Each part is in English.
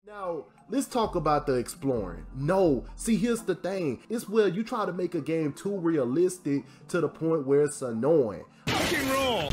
Now, let's talk about the exploring. No, see, here's the thing. It's where you try to make a game too realistic to the point where it's annoying. Rock and roll!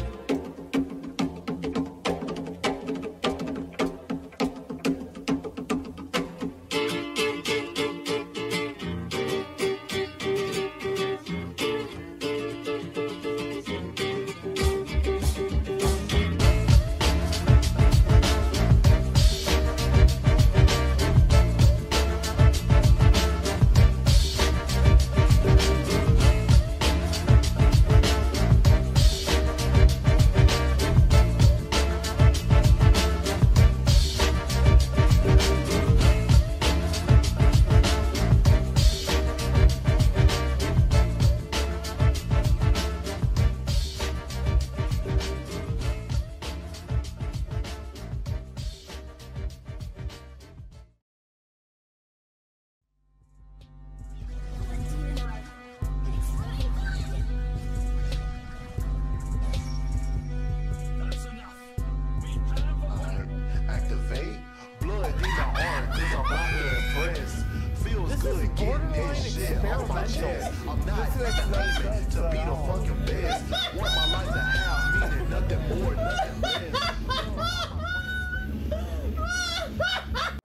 I'm not claiming to be the fucking best. Want my life to have meaning, nothing more, nothing less.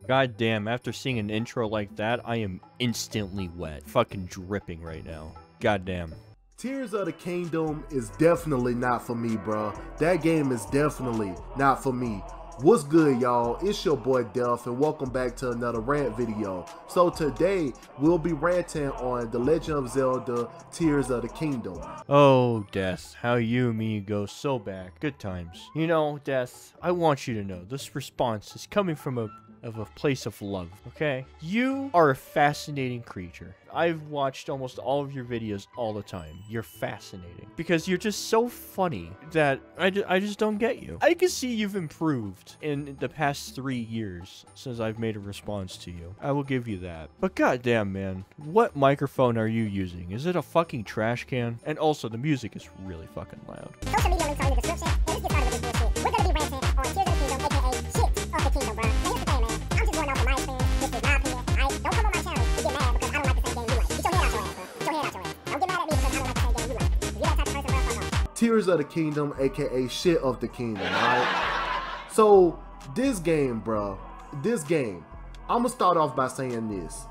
God damn, after seeing an intro like that, I am instantly wet. Fucking dripping right now. God damn. Tears of the Kingdom is definitely not for me, bro. That game is definitely not for me. What's good, y'all? It's your boy Death, and welcome back to another rant video. So today we'll be ranting on The Legend of Zelda Tears of the Kingdom. Oh, Death, how you and me go so back. Good times. You know, Death, I want you to know this response is coming from a place of love, okay? You are a fascinating creature. I've watched almost all of your videos all the time. You're fascinating because you're just so funny that I just don't get you. I can see you've improved in the past 3 years since I've made a response to you. I will give you that. But goddamn, man, what microphone are you using? Is it a fucking trash can? And also, the music is really fucking loud. Social media links are in the description, and let's get started with this bullshit. We're gonna be ranting on Tears of the Kingdom, aka shit of the kingdom, bro. Now here's the thing, man. I'm just going off of my experience. This is my opinion. Don't come on my channel to get mad because I don't like the same game you like. Get your head out your ass, bro. Get your head out your ass. Don't get mad at me because I don't like the same game you like. If you're that type of person, bro, fuck off. Tears of the Kingdom, aka shit of the kingdom, alright? So this game, bro, I'm gonna start off by saying this.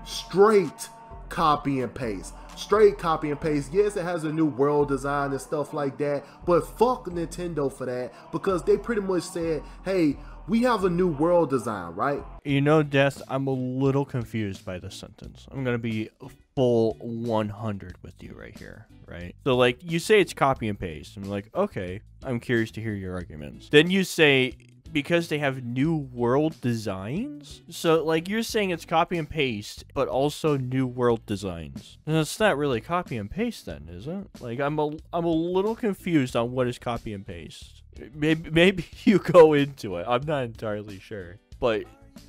Straight copy and paste. Straight copy and paste. Yes, it has a new world design and stuff like that, but fuck Nintendo for that, because they pretty much said, hey, we have a new world design, right? You know, Death, I'm a little confused by this sentence. I'm gonna be full 100 with you right here, right? So, like, you say it's copy and paste. I'm like, okay, I'm curious to hear your arguments. Then you say, because they have new world designs? So, like, you're saying it's copy and paste, but also new world designs. And it's not really copy and paste then, is it? Like, I'm a little confused on what is copy and paste. Maybe you go into it. I'm not entirely sure. But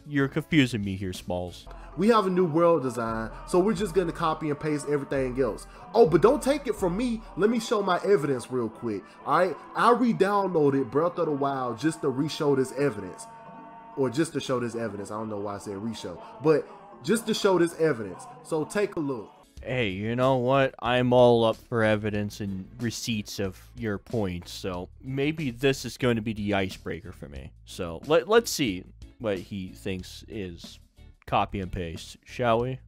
you're confusing me here, Smalls. We have a new world design, so we're just gonna copy and paste everything else. Oh, but don't take it from me. Let me show my evidence real quick. Alright, I re-downloaded Breath of the Wild just to re-show this evidence. Or just to show this evidence. I don't know why I said re-show. But just to show this evidence. So take a look. Hey, you know what? I'm all up for evidence and receipts of your points, so maybe this is going to be the icebreaker for me. So let's see what he thinks is copy and paste, shall we?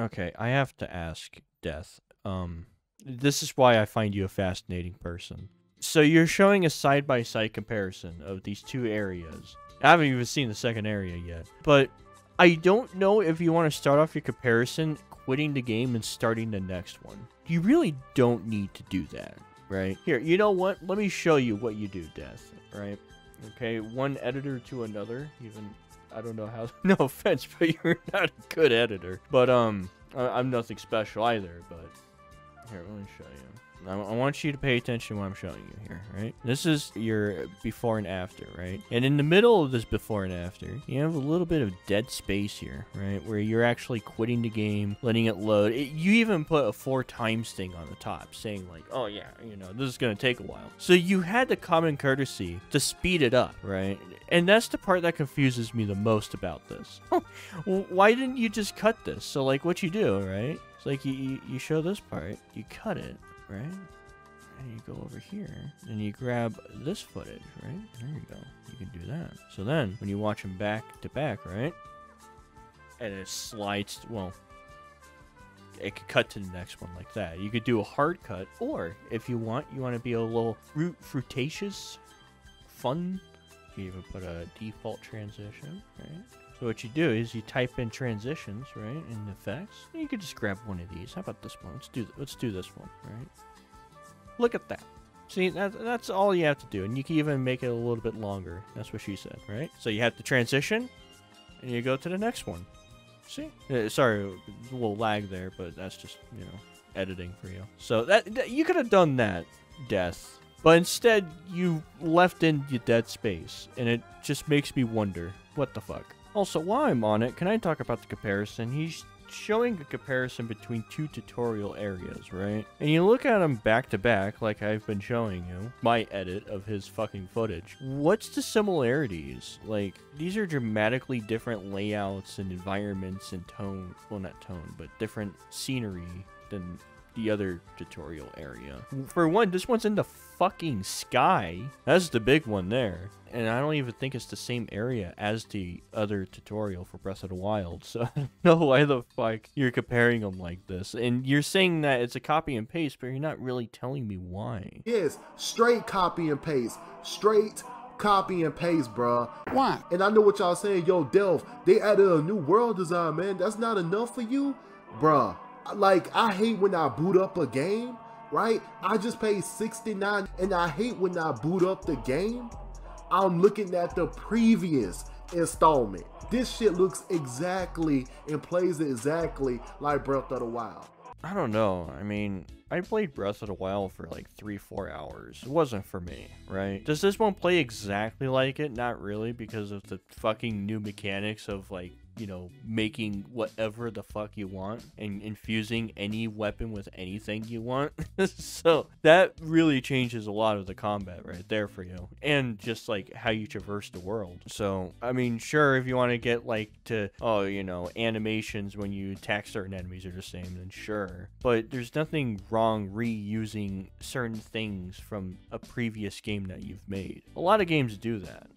Okay, I have to ask, Death. This is why I find you a fascinating person. So you're showing a side-by-side comparison of these two areas. I haven't even seen the second area yet. But I don't know if you want to start off your comparison, quitting the game, and starting the next one. You really don't need to do that, right? Here, you know what? Let me show you what you do, Death, right? Okay, one editor to another, even... I don't know how... No offense, but you're not a good editor. But, I'm nothing special either, but... Here, let me show you. I want you to pay attention to what I'm showing you here, right? This is your before and after, right? And in the middle of this before and after, you have a little bit of dead space here, right? Where you're actually quitting the game, letting it load. You even put a 4 times thing on the top saying like, oh yeah, you know, this is going to take a while. So you had the common courtesy to speed it up, right? And that's the part that confuses me the most about this. Why didn't you just cut this? So like what you do, right? It's like you show this part, you cut it, right? And you go over here and you grab this footage, right? There you go. You can do that. So then when you watch them back to back, right? And it slides, well, it could cut to the next one like that. You could do a hard cut, or if you want to be a little fruitacious, fun, you even put a default transition, right? So what you do is you type in transitions, right, in effects. And you could just grab one of these. How about this one? Let's do this one, right? Look at that. See, that's all you have to do, and you can even make it a little bit longer. That's what she said, right? So you have the transition, and you go to the next one. See? Sorry, a little lag there, but that's just, you know, editing for you. So that you could have done that, Death. But instead, you left in your dead space, and it just makes me wonder, what the fuck? Also, while I'm on it, can I talk about the comparison? He's showing a comparison between 2 tutorial areas, right? And you look at them back to back, like I've been showing you, my edit of his fucking footage. What's the similarities? Like, these are dramatically different layouts and environments and tone, well, not tone, but different scenery than the other tutorial area. For one, this one's in the fucking sky. That's the big one there. And I don't even think it's the same area as the other tutorial for Breath of the Wild. So I don't know why the fuck you're comparing them like this. And you're saying that it's a copy and paste, but you're not really telling me why. Yes, straight copy and paste. Straight copy and paste, bruh. Why? And I know what y'all saying. Yo, Delph, they added a new world design, man. That's not enough for you? Bruh. Like, I hate when I boot up a game, right? I just paid $69, and I hate when I boot up the game, I'm looking at the previous installment. This shit looks exactly and plays exactly like Breath of the Wild. I don't know. I mean, I played Breath of the Wild for like 3-4 hours. It wasn't for me, right? Does this one play exactly like it? Not really, because of the fucking new mechanics of like, you know, making whatever the fuck you want and infusing any weapon with anything you want. So that really changes a lot of the combat right there for you, and just like how you traverse the world. So I mean, sure, if you want to get like to, oh, you know, animations when you attack certain enemies are the same, then sure, but there's nothing wrong reusing certain things from a previous game that you've made. A lot of games do that.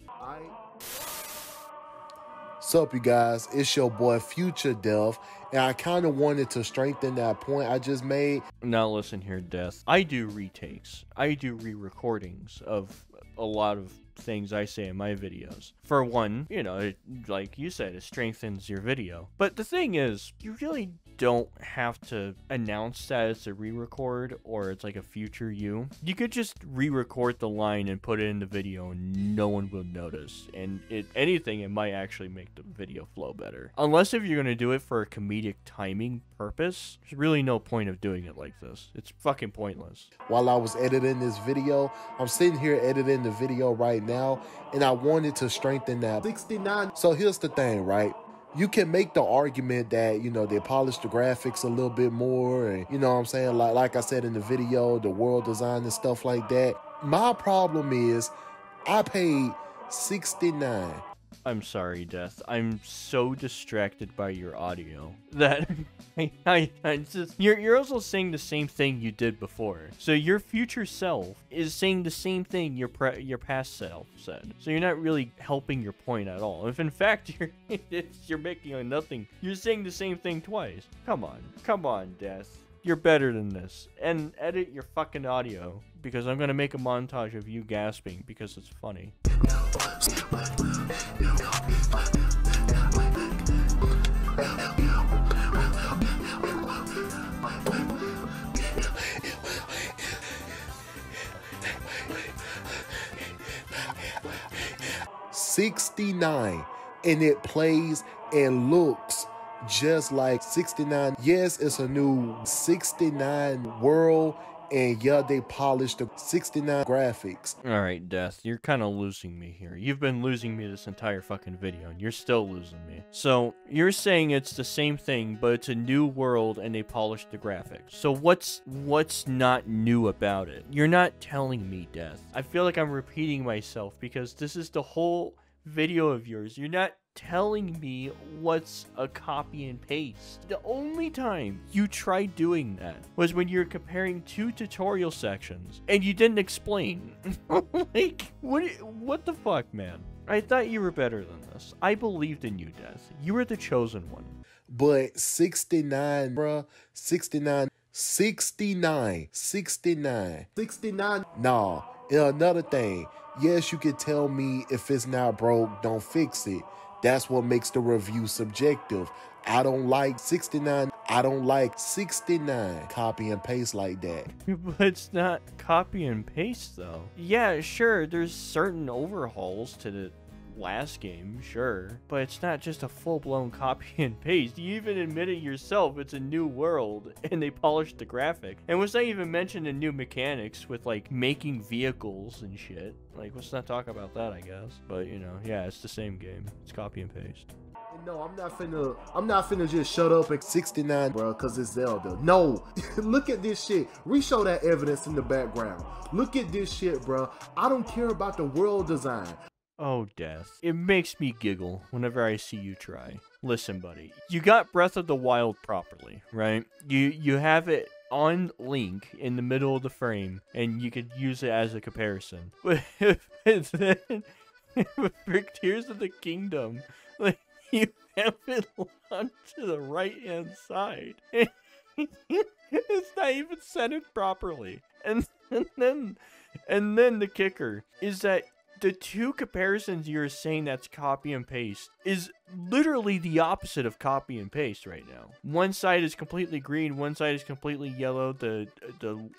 Sup, you guys, it's your boy Future Delph, and I kind of wanted to strengthen that point I just made. Now listen here, Death. I do retakes. I do re-recordings of a lot of things I say in my videos. For one, you know, like you said, it strengthens your video. But the thing is, you really don't have to announce that it's a re-record or it's like a future you. You could just re-record the line and put it in the video and no one will notice. And if anything, it might actually make the video flow better. Unless if you're going to do it for a comedic timing purpose, there's really no point of doing it like this. It's fucking pointless. While I was editing this video, I'm sitting here editing the video right now, and I wanted to strengthen that 69. So here's the thing, right? You can make the argument that, you know, they polished the graphics a little bit more, and you know what I'm saying, like I said in the video, the world design and stuff like that. My problem is I paid $69. I'm sorry, Death. I'm so distracted by your audio that I just, you're also saying the same thing you did before. So your future self is saying the same thing your past self said. So you're not really helping your point at all. If in fact you're making a nothing, you're saying the same thing twice. Come on, Death. You're better than this. And edit your fucking audio, because I'm gonna make a montage of you gasping because it's funny. $69, and it plays and looks just like 69. Yes, it's a new 69 world, and yeah, they polished the 69 graphics. Alright, Death, you're kind of losing me here. You've been losing me this entire fucking video, and you're still losing me. So, you're saying it's the same thing, but it's a new world and they polished the graphics. So what's not new about it? You're not telling me, Death. I feel like I'm repeating myself because this is the whole video of yours. You're not telling me what's a copy and paste. The only time you tried doing that was when you were comparing two tutorial sections and you didn't explain. Like, what the fuck, man? I thought you were better than this. I believed in you, Death. You were the chosen one. But 69, bruh, 69. Nah, and another thing. Yes, you can tell me if it's not broke, don't fix it. That's what makes the review subjective. I don't like 69. I don't like 69. Copy and paste like that. But it's not copy and paste, though. Yeah, sure, there's certain overhauls to the last game, sure, but it's not just a full-blown copy and paste. You even admit it yourself, it's a new world and they polished the graphic. And was not even mentioned in new mechanics with like making vehicles and shit. Like, let's not talk about that, I guess. But you know, yeah, it's the same game. It's copy and paste. No, I'm not finna just shut up at 69, bro, cause it's Zelda. No, look at this shit. Re-show that evidence in the background. Look at this shit, bro. I don't care about the world design. Oh, Death. It makes me giggle whenever I see you try. Listen, buddy. You got Breath of the Wild properly, right? You have it on Link in the middle of the frame, and you could use it as a comparison. But then, for Tears of the Kingdom, like, you have it launched to the right-hand side. It's not even centered properly. And then the kicker is that the two comparisons you're saying that's copy and paste is literally the opposite of copy and paste right now. One side is completely green, one side is completely yellow. The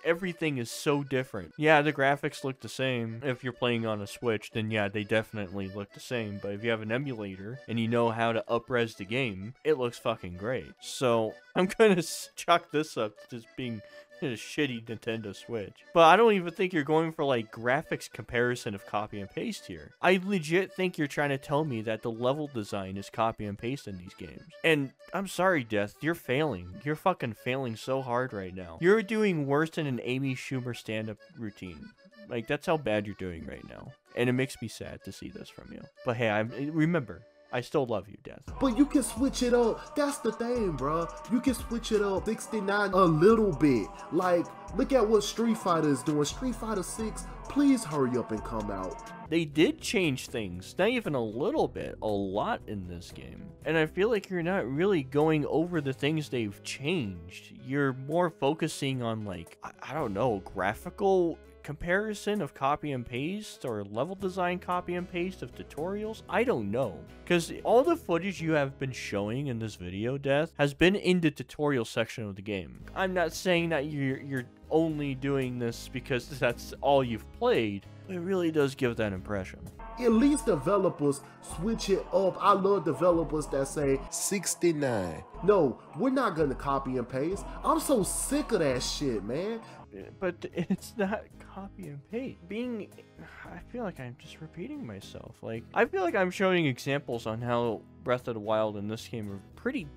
everything is so different. Yeah, the graphics look the same. If you're playing on a Switch, then yeah, they definitely look the same. But if you have an emulator and you know how to up-res the game, it looks fucking great. So I'm gonna chalk this up to just being a shitty Nintendo Switch. But I don't even think you're going for like graphics comparison of copy and paste here. I legit think you're trying to tell me that the level design is copy and paste in these games. And I'm sorry, Death, you're failing. You're fucking failing so hard right now. You're doing worse than an Amy Schumer stand-up routine. Like, that's how bad you're doing right now. And it makes me sad to see this from you. But hey, remember, I still love you, Death. But you can switch it up. That's the thing, bro. You can switch it up 69 a little bit. Like, look at what Street Fighter is doing. Street Fighter 6, please hurry up and come out. They did change things, not even a little bit, a lot in this game. And I feel like you're not really going over the things they've changed. You're more focusing on, like, I don't know, graphical comparison of copy and paste or level design copy and paste of tutorials. I don't know, because all the footage you have been showing in this video, Death, has been in the tutorial section of the game. I'm not saying that you're only doing this because that's all you've played, but it really does give that impression. At least developers switch it up. I love developers that say 69. No, we're not gonna copy and paste. I'm so sick of that shit, man. But it's not copy and paste. I feel like I'm just repeating myself. Like, I feel like I'm showing examples on how Breath of the Wild and this game are pretty,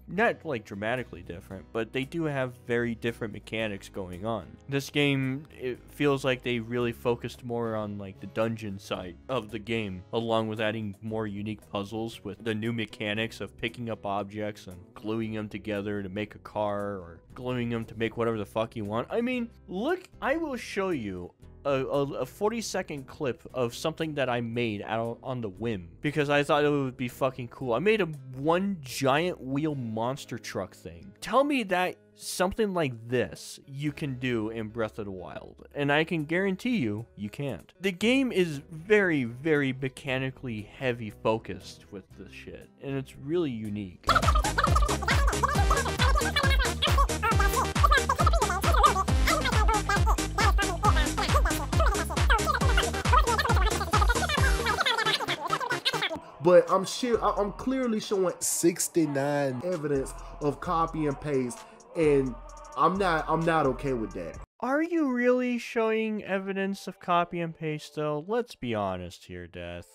not like dramatically different, but they do have very different mechanics going on. This game, it feels like they really focused more on like the dungeon side of the game, along with adding more unique puzzles with the new mechanics of picking up objects and gluing them together to make a car, or gluing them to make whatever the fuck you want. I mean, look, I will show you a 40-second clip of something that I made out on the whim because I thought it would be fucking cool. I made one giant wheel monster truck thing. Tell me that something like this you can do in Breath of the Wild, and I can guarantee you can't. The game is very, very mechanically heavy focused with this shit, and it's really unique. but I'm clearly showing 69 evidence of copy and paste, and I'm not okay with that. Are you really showing evidence of copy and paste though? Let's be honest here, Death.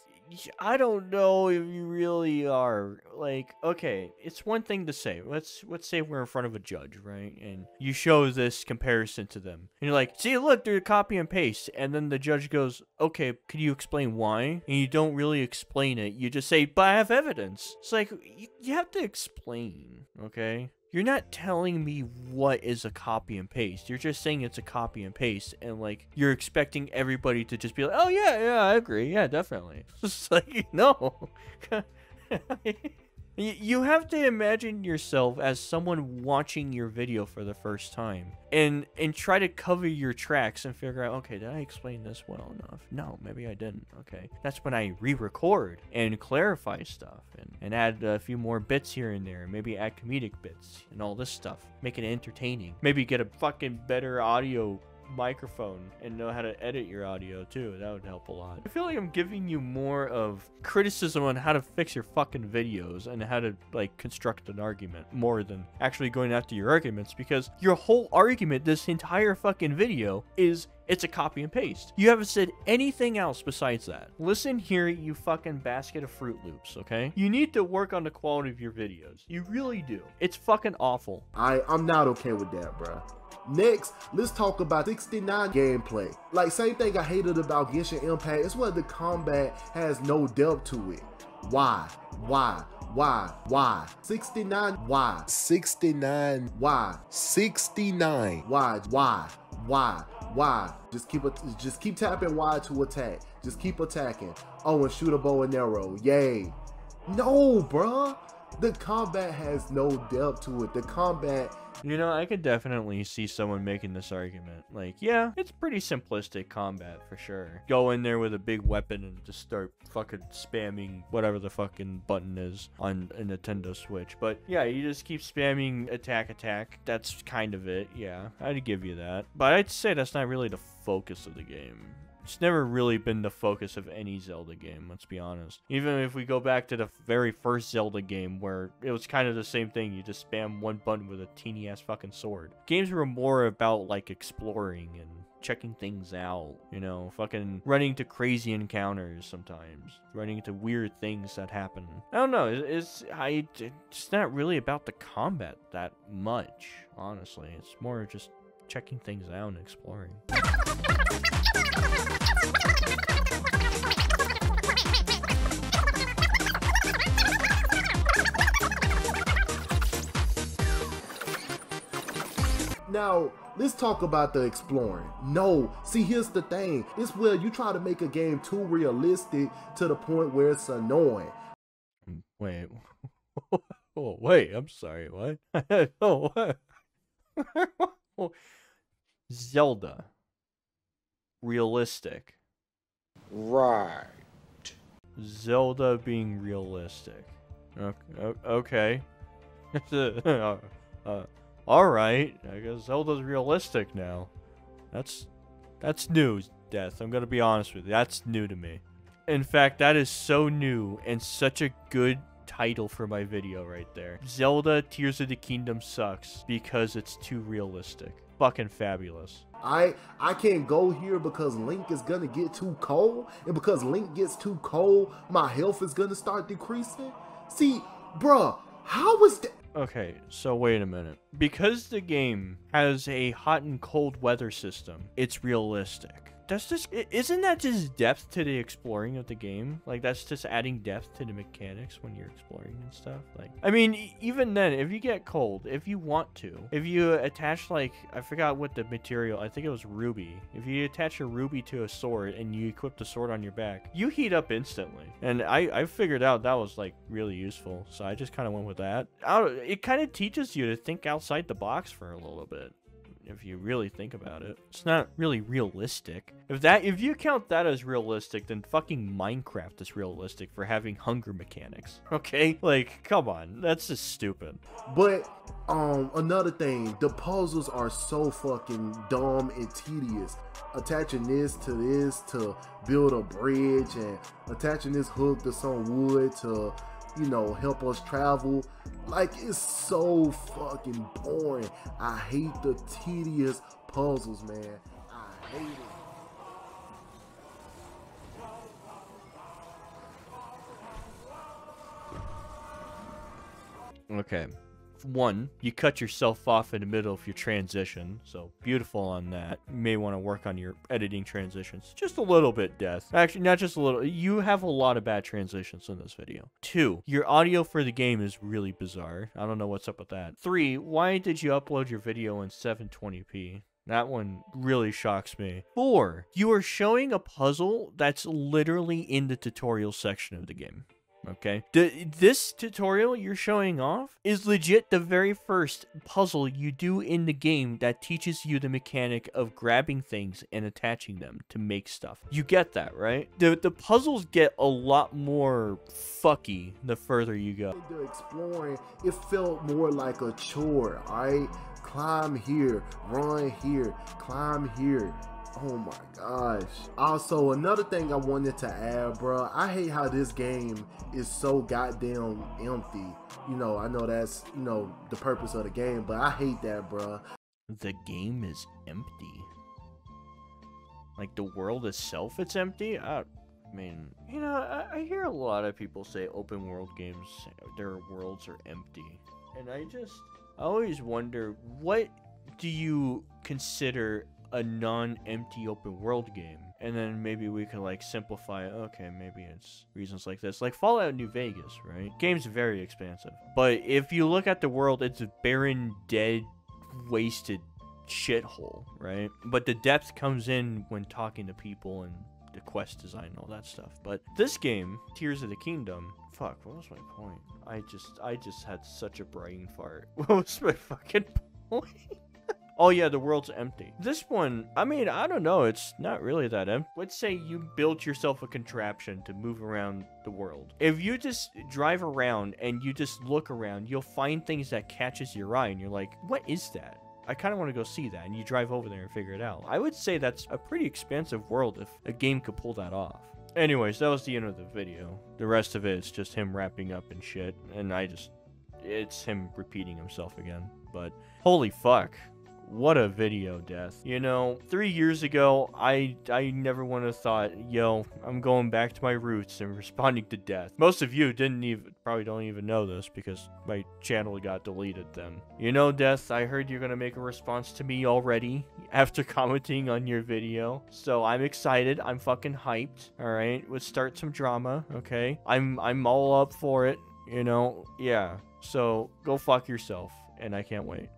I don't know if you really are. Like, okay, it's one thing to say. Let's say we're in front of a judge, right? And you show this comparison to them. And you're like, see, look, they're copy and paste. And then the judge goes, okay, could you explain why? And you don't really explain it. You just say, but I have evidence. It's like, you have to explain, okay? You're not telling me what is a copy and paste. You're just saying it's a copy and paste, and like you're expecting everybody to just be like, "Oh yeah, I agree. Yeah, definitely." It's like, no. You have to imagine yourself as someone watching your video for the first time and try to cover your tracks and figure out, okay, did I explain this well enough? No, maybe I didn't. Okay. That's when I re-record and clarify stuff and add a few more bits here and there. Maybe add comedic bits and all this stuff. Make it entertaining. Maybe get a fucking better audio microphone and know how to edit your audio too. That would help a lot. I feel like I'm giving you more of criticism on how to fix your fucking videos and how to like construct an argument more than actually going after your arguments, because your whole argument this entire fucking video is it's a copy and paste. You haven't said anything else besides that. Listen here, you fucking basket of Fruit Loops, okay? You need to work on the quality of your videos. You really do. It's fucking awful. I'm not okay with that, bruh. Next, let's talk about 69 gameplay. Like, same thing I hated about Genshin Impact. It's where the combat has no depth to it. Why? 69? Why? 69? Why? 69? Why? Just keep tapping Y to attack. Just keep attacking. Oh, and shoot a bow and arrow. Yay. No, bruh. The combat has no depth to it. The combat... You know, I could definitely see someone making this argument. Like, yeah, it's pretty simplistic combat for sure. Go in there with a big weapon and just start fucking spamming whatever the fucking button is on a Nintendo Switch. But yeah, you just keep spamming attack. That's kind of it. Yeah, I'd give you that. But I'd say that's not really the focus of the game. It's never really been the focus of any Zelda game, let's be honest. Even if we go back to the very first Zelda game where it was kind of the same thing, you just spam one button with a teeny ass fucking sword. Games were more about like exploring and checking things out, you know, fucking running to crazy encounters sometimes, running into weird things that happen. I don't know, it's not really about the combat that much, honestly. It's more just checking things out and exploring. Now, let's talk about the exploring. No, see, here's the thing. It's where you try to make a game too realistic to the point where it's annoying. Wait. Oh, wait, I'm sorry, what? Oh, what? Zelda. Realistic. Right. Zelda being realistic. Okay. Alright. I guess Zelda's realistic now. That's new, Death. I'm gonna be honest with you. That's new to me. In fact, that is so new and such a good title for my video right there. Zelda Tears of the Kingdom sucks because it's too realistic. Fucking fabulous. I can't go here because Link is gonna get too cold, and because Link gets too cold, my health is gonna start decreasing. See, bruh, how is that? Okay, so wait a minute. Because the game has a hot and cold weather system, it's realistic. Isn't that just depth to the exploring of the game? Like, that's just adding depth to the mechanics when you're exploring and stuff. Like, I mean, even then, if you get cold, if you want to, if you attach, like, I forgot what the material, I think it was ruby. If you attach a ruby to a sword and you equip the sword on your back, you heat up instantly. And I figured out that was, like, really useful. So I just kind of went with that. It kind of teaches you to think outside the box for a little bit. if you really think about it. It's not really realistic. If you count that as realistic, then fucking Minecraft is realistic for having hunger mechanics. Okay? Like, come on. That's just stupid. But another thing, the puzzles are so fucking dumb and tedious. Attaching this to build a bridge, and attaching this hook to some wood to, you know, help us travel. Like, it's so fucking boring. I hate the tedious puzzles, man. I hate it. Okay. One, you cut yourself off in the middle of your transition, so beautiful on that. You may want to work on your editing transitions just a little bit, Death. Actually, not just a little. You have a lot of bad transitions in this video. Two, your audio for the game is really bizarre. I don't know what's up with that. Three, why did you upload your video in 720p? That one really shocks me. Four, you are showing a puzzle that's literally in the tutorial section of the game. Okay, this tutorial you're showing off is legit the very first puzzle you do in the game that teaches you the mechanic of grabbing things and attaching them to make stuff. You get that, right? The puzzles get a lot more fucky the further you go. The exploring, it felt more like a chore, alright? Climb here, run here, climb here. Oh my gosh. Also, another thing I wanted to add, bro, I hate how this game is so goddamn empty. You know, I know that's, you know, the purpose of the game, but I hate that, bro. The game is empty. Like, the world itself, it's empty? I mean, you know, I hear a lot of people say open world games, their worlds are empty. And I always wonder, what do you consider a non-empty open world game? And then maybe we can like simplify it. Okay, maybe it's reasons like this, like Fallout New Vegas, right? Game's very expansive, but if you look at the world, it's a barren, dead, wasted shithole, right? But the depth comes in when talking to people and the quest design and all that stuff. But this game, Tears of the Kingdom, fuck, what was my point? I just had such a brain fart. What was my fucking point? Oh yeah, the world's empty. This one, I mean, I don't know, it's not really that empty. Let's say you built yourself a contraption to move around the world. If you just drive around and you just look around, you'll find things that catches your eye and you're like, what is that? I kind of want to go see that, and you drive over there and figure it out. I would say that's a pretty expansive world if a game could pull that off. Anyways, that was the end of the video. The rest of it is just him wrapping up and shit, and it's him repeating himself again. But holy fuck. What a video, Death. You know, 3 years ago, I never would have thought, yo, I'm going back to my roots and responding to Death. Most of you probably don't even know this because my channel got deleted then. You know, Death, I heard you're gonna make a response to me already after commenting on your video. So I'm excited. I'm fucking hyped. All right, let's start some drama, okay? I'm all up for it, you know? Yeah, so go fuck yourself, and I can't wait.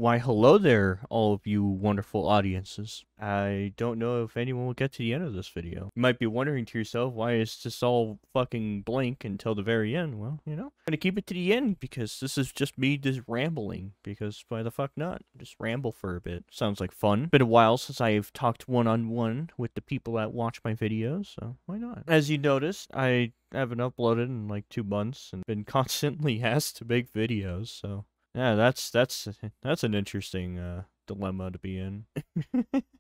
Why, hello there, all of you wonderful audiences. I don't know if anyone will get to the end of this video. You might be wondering to yourself, why is this all fucking blank until the very end? Well, you know, I'm gonna keep it to the end because this is just me just rambling, because why the fuck not? Just ramble for a bit. Sounds like fun. Been a while since I've talked one-on-one with the people that watch my videos, so why not? As you noticed, I haven't uploaded in like 2 months and been constantly asked to make videos, so... yeah, that's an interesting dilemma to be in.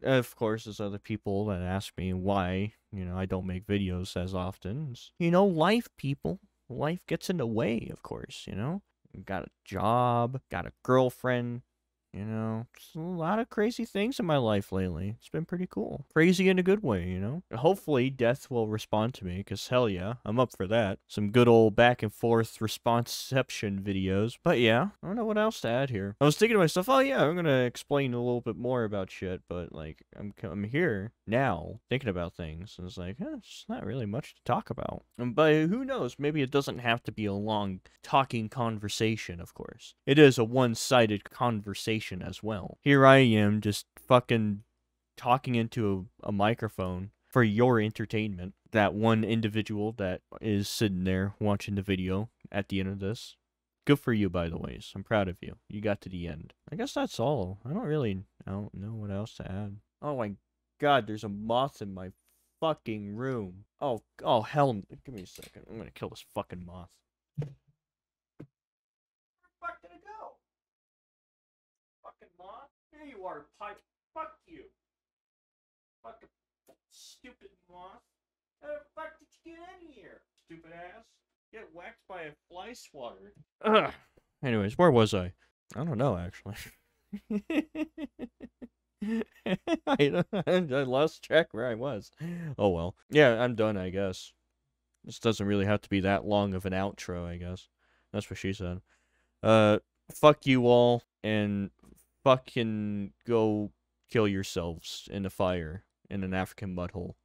Of course, there's other people that ask me why, you know, I don't make videos as often. You know, life, people. Life gets in the way, of course, you know? Got a job, got a girlfriend, you know? There's a lot of crazy things in my life lately. It's been pretty cool. Crazy in a good way, you know? Hopefully, Death will respond to me, because hell yeah, I'm up for that. Some good old back and forth responseception videos. But yeah, I don't know what else to add here. I was thinking to myself, oh yeah, I'm gonna explain a little bit more about shit, but like, I'm here now, thinking about things, and it's like, it's not really much to talk about. But who knows, maybe it doesn't have to be a long talking conversation, of course. It is a one-sided conversation as well. Here I am just fucking talking into a microphone for your entertainment. That one individual that is sitting there watching the video at the end of this. Good for you, by the ways. I'm proud of you. You got to the end. I guess that's all. I don't know what else to add. Oh my god, there's a moth in my fucking room. Oh hell, give me a second. I'm gonna kill this fucking moth. Where the fuck did it go? Fucking moth. Here you are, pipe. Fuck you. Fucking stupid moth. How the fuck did you get in here? Stupid ass. Get whacked by a fly swatter. Ugh. Anyways, where was I? I don't know, actually. I lost track where I was. Oh well. Yeah, I'm done, I guess. This doesn't really have to be that long of an outro, I guess. That's what she said. Fuck you all, and fucking go kill yourselves in a fire in an African mud hole.